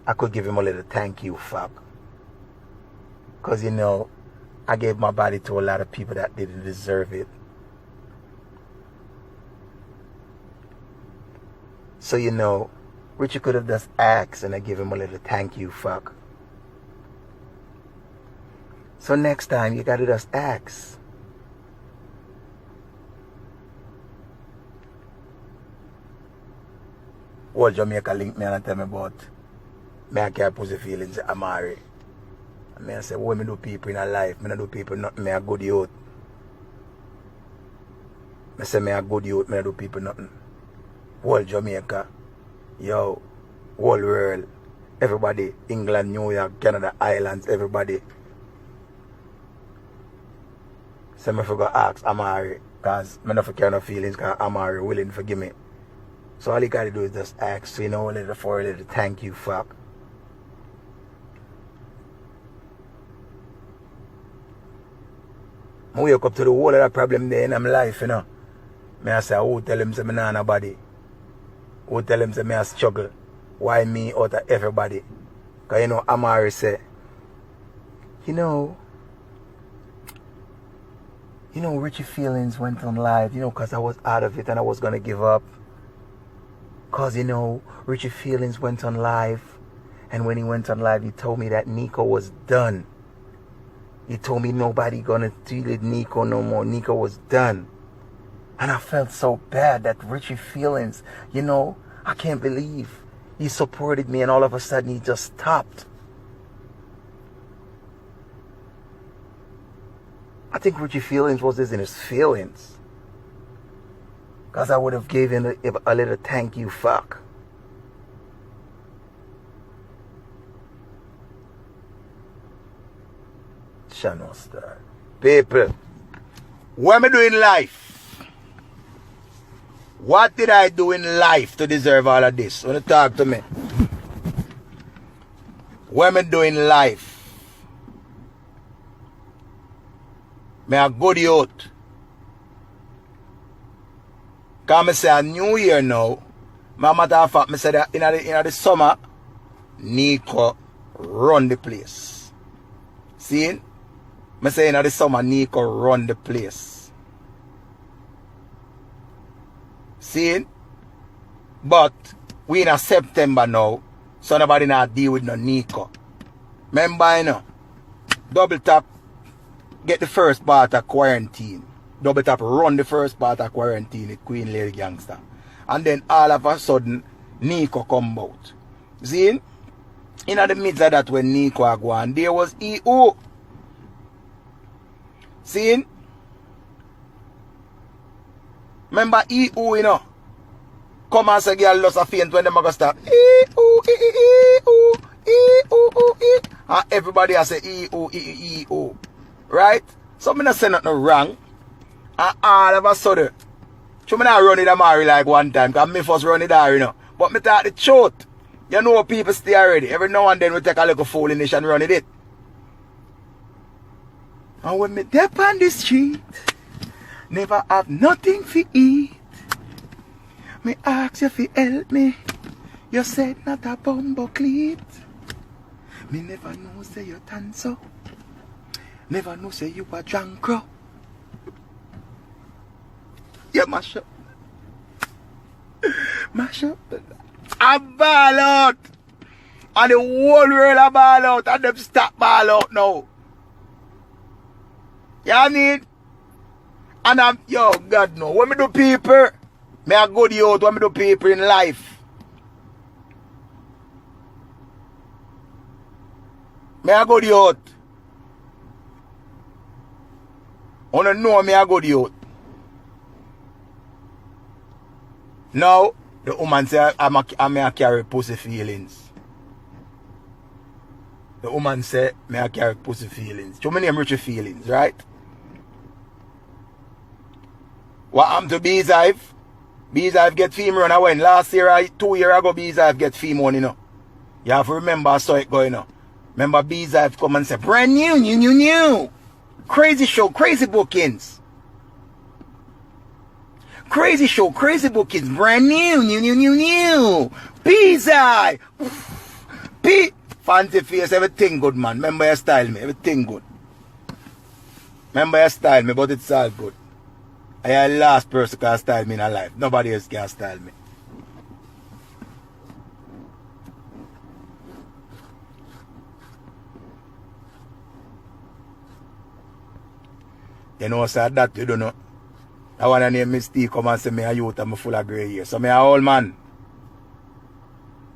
I could give him a little thank you fuck. Because, you know, I gave my body to a lot of people that didn't deserve it. So, you know, Richie could have just asked and I give him a little thank you fuck. So next time you gotta just ask. Wull Jamaica link me and tell me about me I can't pussy feelings Amari. And I say, what me do people in a life? Me not do people nothing, me a good youth. I say me a good youth, me not do people nothing. Wull Jamaica, yo, whole world, everybody, England, New York, Canada, Islands, everybody. So I forgot to ask Amari, because I don't care no feelings, because Amari willing to forgive me. So all you gotta do is just ask, so you know, a little for a little thank you fuck. I wake up to the whole of that problem there in my life, you know. I say, who tell him say me nah nobody? Who tell him say me a struggle? Why me out of everybody? Because you know, Amari say, you know, Richie feelings went on live, you know, because I was out of it and I was going to give up. Because, you know, Richie feelings went on live. And when he went on live, he told me that Nico was done. He told me nobody going to deal with Nico no more. Nico was done. And I felt so bad that Richie feelings, you know, I can't believe he supported me and all of a sudden he just stopped. I think Richie feelings was just in his feelings. Because I would have given a little thank you fuck. Channel star. People, what am I doing in life? What did I do in life to deserve all of this? Want to talk to me? What am I doing in life? Me a good youth. Because I say a new year now. Matter of fact, I say that in the summer, Nico run the place. See? I say in the summer, Nico run the place. See? But we in a September now, so nobody not deal with no Nico. Remember, you know, double tap. Get the first part of quarantine. Double tap run the first part of quarantine with Queen Lady Gangster. And then all of a sudden, Nico come out. See? In the midst of that when Nico go on, there was EO. See? Remember EO, you know? Come and say girl lost a faint when them go start. EO, EO, EO, EO. And everybody has say EO, EO. Right? So I'm not saying nothing wrong. And all of a sudden, so I not run it Amari like one time, because I first run it there, you know. But I thought the truth. You know people stay already. Every now and then we take a little foolish and run it. And when me step on the street, never have nothing to eat. Me ask you to help me. You said not a bumbo cleat. Me never know say you done so. Never know say you a drunk crow. Yeah, mash up. Mash up. I ball out. And the whole world a ball out. And them stop ball out now. You know what I mean? And I'm, yo, God no. When me do people, me a good youth. When me do people in life. Me a good youth. I don't know me a good youth. Now, the woman say I may carry pussy feelings. The woman say may I carry pussy feelings. So many Richie feelings, right? What happened to Beehive? Beehive get fee run away. Last year, 2 years ago, Beehive get fee money, you know. You have to remember I saw it going, you know. Remember Beehive come and say, brand new. Crazy show, crazy bookings. Crazy show, crazy bookings, brand new. Beehive. P! Fancy face, everything good, man. Remember your style, me. Everything good. Remember your style, me, but it's all good. I am the last person can style me in a life. Nobody else can style me. You know, sir, that you don't know. I want to name me Steve come and say me a youth and me full of grey hair. So me a old man.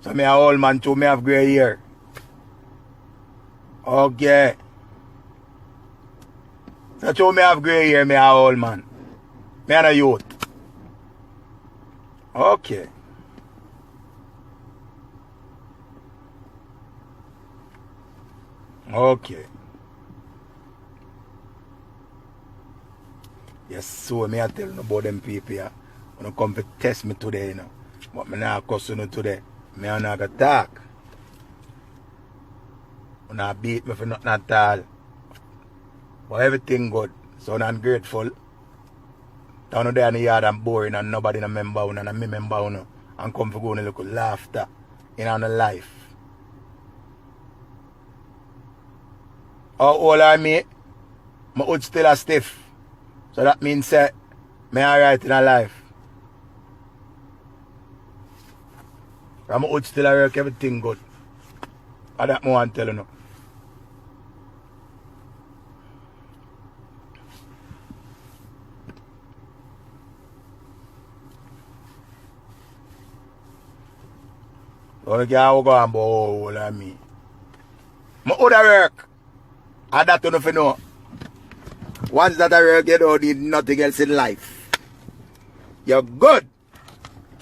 So me a old man too, me have grey hair. Okay. So too me have grey hair, me a old man. Me a youth. Okay. Okay. Yes, so me I tell you about them people here. When you come to test me today, you know. But me not cuss you today. Me not gonna talk. You not beat me for nothing at all. But everything good. So I'm grateful. Down there in the yard I'm boring and nobody in a member and me member and come for go and look laughter in our life. How old are me? My hood still a stiff. So that means that me alright in a life. I'm out still a work, everything good. And that I want to tell you. So you can't go and bowl on me. My other work. And that you don't know. Once that I work, you don't need nothing else in life. You're good.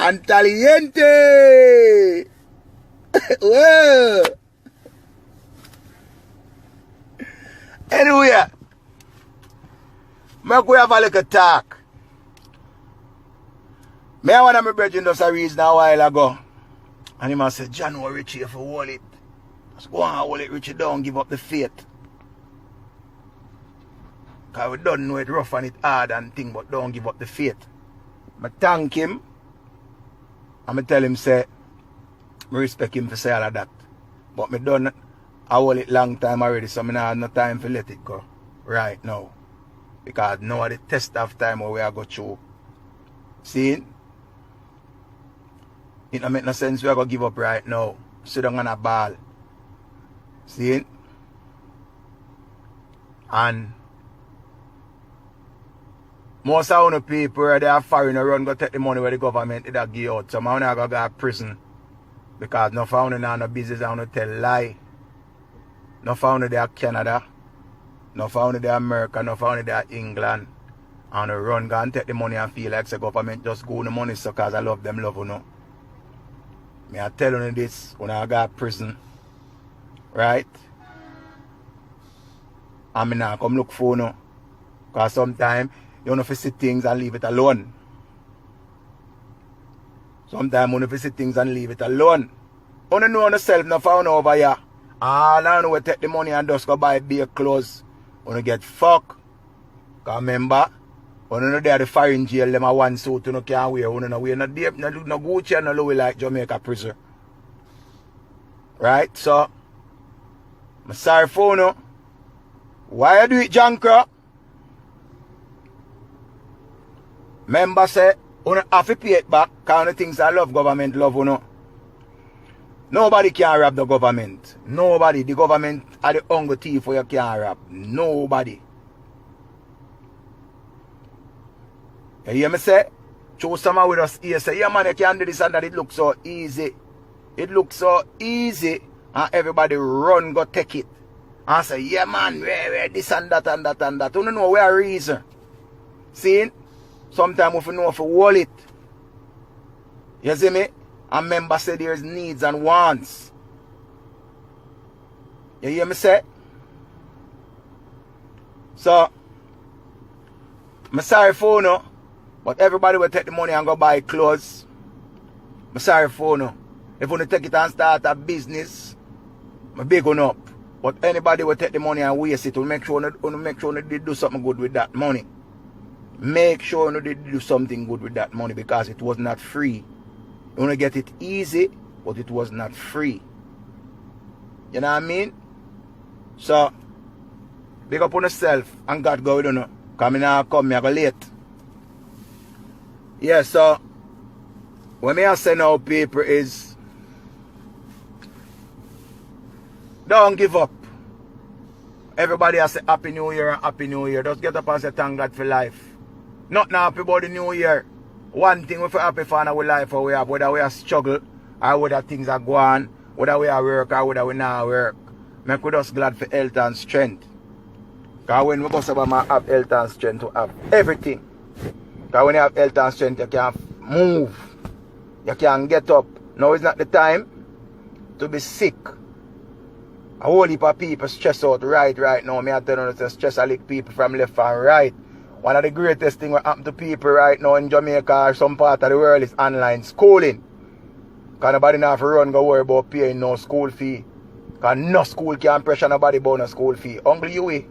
And caliente. Whoa. Anyway, I go have a little talk. I want my brethren just a reason a while ago. And he must say, John, or Richie, if you hold it. Just go on, hold it, Richie, don't give up the faith. Because we don't know it rough and it hard and thing, but don't give up the faith. I thank him. And I tell him, say, I respect him for say all of that. But I done I hold it long time already, so I don't have no time to let it go right now. Because now the test of time where we are go through. See? It don't make no sense we are going to give up right now. Sit down on a ball. See? And most of the people they are foreign run go take the money where the government did give out. Some of them go to prison. Because no found in no business and no tell lie. No found they are Canada. No found they are America. No found they are England. And they run go and take the money and feel like the government just go the money so because I love them love you know. Me I tell you this when I go to prison. Right? And me not come look for you. Because sometimes you don't have to see things and leave it alone. Sometimes you have to see things and leave it alone. You don't know yourself, no found over here. All I know we take the money and just go buy beer clothes. You get fucked. Because remember, you know they are the foreign jail, them a one suit you can't wear. You know we no deep, no Gucci and no Louis like Jamaica prison. Right? So, I'm sorry for you. Why you do it, Jankra? Member say, you don't have to pay it back because the things I love government love, you know. Nobody can rob the government. Nobody. The government are the hungry thief for you can't rob. Nobody. You hear me say? Choose someone with us here say, yeah man, you can do this and that. It looks so easy. It looks so easy. And everybody run go take it. And say, yeah man, where this and that and that and that. You don't know where reason. See? Sometimes if you know if you hold it. You see me? And members say there's needs and wants. You hear me say? So, I'm sorry for you, but everybody will take the money and go buy clothes. I'm sorry for you. If you take it and start a business, I'm big on up. But anybody will take the money and waste it. We'll make sure they do something good with that money. Make sure you did do something good with that money because it was not free. You want to get it easy, but it was not free. You know what I mean? So, big up on yourself and God go with you. Because I now come, I go late. Yeah, so, what I say now, people, is don't give up. Everybody has a Happy New Year and Happy New Year. Just get up and say thank God for life. Not now happy about the New Year. One thing we feel happy for in our life, or we have, whether we are struggle, or whether things are going, whether we are work, or whether we not work. Make we just glad for health and strength. Because when we go somewhere, have health and strength to have everything. Because when you have health and strength, you can move. You can get up. Now is not the time to be sick. A whole heap of people stress out right now. Me I tell you, stress a lick people from left and right. One of the greatest things that happen to people right now in Jamaica or some part of the world is online schooling. Because nobody now have to run go worry about paying no school fee. Because no school can pressure nobody about no school fee. Uncle Yui.